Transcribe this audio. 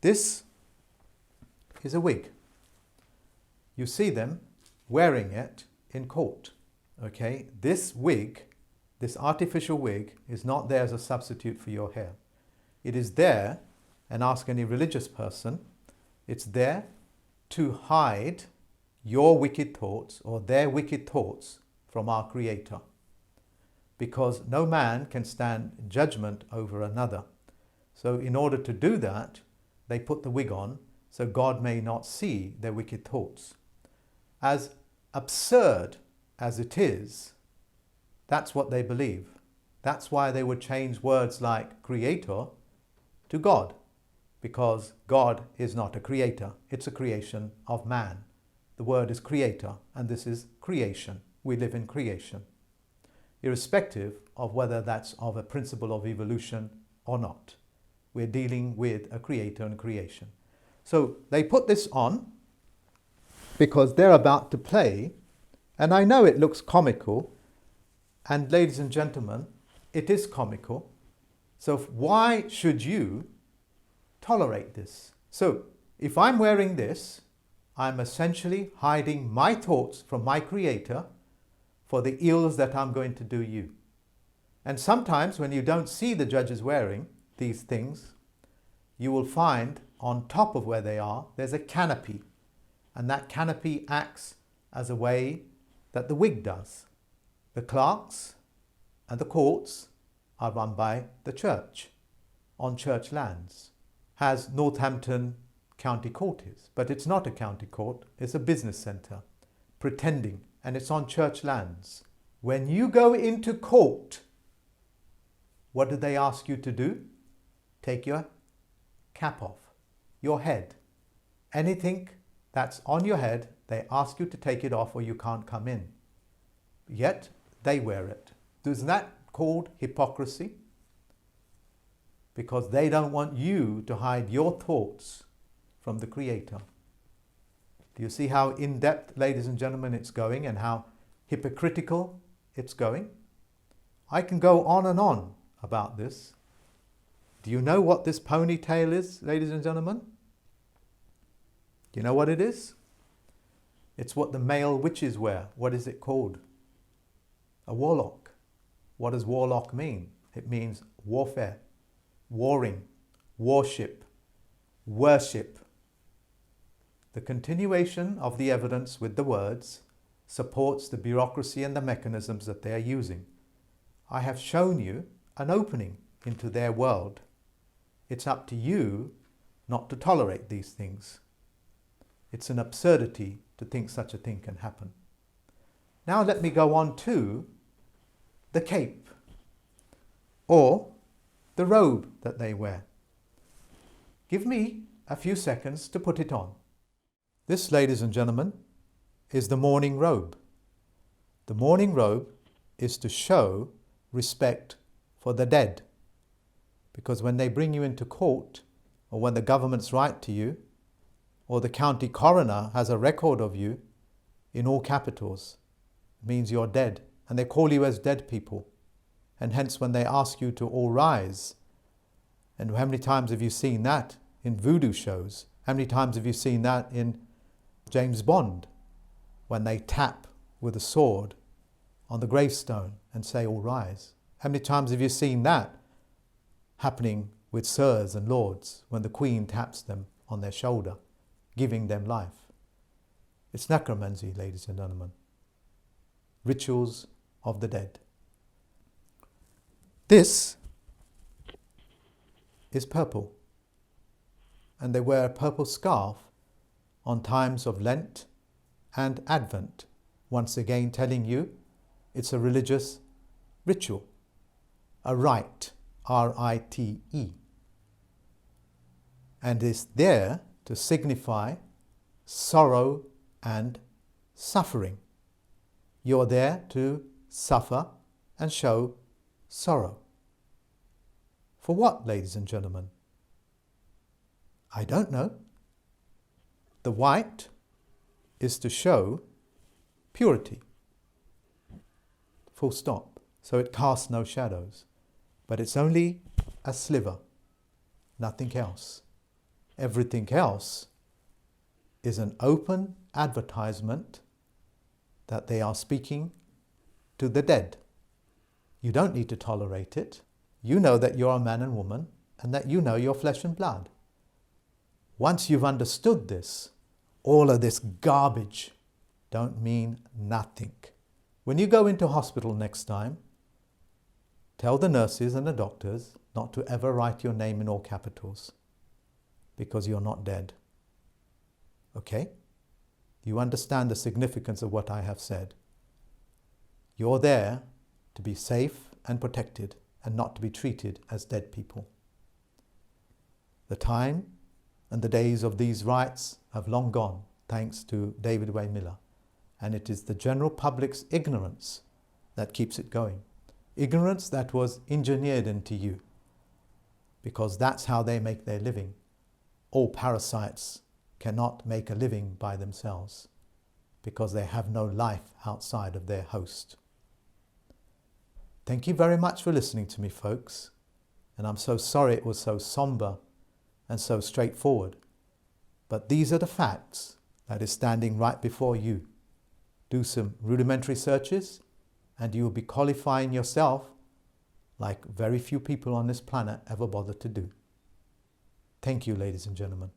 This is a wig. You see them wearing it in court. Okay, this wig, this artificial wig, is not there as a substitute for your hair. It is there, and ask any religious person, it's there to hide your wicked thoughts or their wicked thoughts from our Creator. Because no man can stand in judgment over another. So in order to do that, they put the wig on so God may not see their wicked thoughts. As absurd as it is, that's what they believe. That's why they would change words like creator to God, because God is not a creator. It's a creation of man. The word is creator, and this is creation. We live in creation, irrespective of whether that's of a principle of evolution or not. We're dealing with a creator and creation. So they put this on because they're about to play, and I know it looks comical, and ladies and gentlemen, it is comical. So why should you tolerate this? So if I'm wearing this, I'm essentially hiding my thoughts from my Creator for the ills that I'm going to do you. And sometimes when you don't see the judges wearing these things, you will find on top of where they are, there's a canopy. And that canopy acts as a way that the wig does. The clerks and the courts are run by the church on church lands, as Northampton County Court is. But it's not a county court, it's a business centre, pretending, and it's on church lands. When you go into court, what do they ask you to do? Take your cap off, your head. Anything that's on your head, they ask you to take it off or you can't come in. Yet they wear it. Isn't that called hypocrisy? Because they don't want you to hide your thoughts from the Creator. Do you see how in-depth, ladies and gentlemen, it's going, and how hypocritical it's going? I can go on and on about this. Do you know what this ponytail is, ladies and gentlemen? Do you know what it is? It's what the male witches wear. What is it called? A warlock. What does warlock mean? It means warfare, warring, worship, worship. The continuation of the evidence with the words supports the bureaucracy and the mechanisms that they are using. I have shown you an opening into their world. It's up to you not to tolerate these things. It's an absurdity to think such a thing can happen. Now let me go on to the cape, or the robe that they wear. Give me a few seconds to put it on. This, ladies and gentlemen, is the mourning robe. The mourning robe is to show respect for the dead. Because when they bring you into court, or when the governments write to you, or the county coroner has a record of you in all capitals, it means you're dead. And they call you as dead people. And hence when they ask you to all rise, and how many times have you seen that in voodoo shows? How many times have you seen that in James Bond, when they tap with a sword on the gravestone and say all rise? How many times have you seen that happening with sirs and lords when the Queen taps them on their shoulder, giving them life? It's necromancy, ladies and gentlemen. Rituals of the dead. This is purple, and they wear a purple scarf on times of Lent and Advent, once again telling you it's a religious ritual, a rite, R-I-T-E, and is there to signify sorrow and suffering. You're there to suffer and show sorrow. For what, ladies and gentlemen? I don't know. The white is to show purity. Full stop. So it casts no shadows. But it's only a sliver, nothing else. Everything else is an open advertisement that they are speaking to the dead. You don't need to tolerate it. You know that you're a man and woman and that you know you're flesh and blood. Once you've understood this, all of this garbage don't mean nothing. When you go into hospital next time, tell the nurses and the doctors not to ever write your name in all capitals, because you're not dead. Okay? You understand the significance of what I have said. You're there to be safe and protected and not to be treated as dead people. The time and the days of these rights have long gone, thanks to David Way Miller. And it is the general public's ignorance that keeps it going. Ignorance that was engineered into you, because that's how they make their living. All parasites cannot make a living by themselves because they have no life outside of their host. Thank you very much for listening to me, folks. And I'm so sorry it was so somber and so straightforward. But these are the facts that is standing right before you. Do some rudimentary searches and you will be qualifying yourself like very few people on this planet ever bothered to do. Thank you, ladies and gentlemen.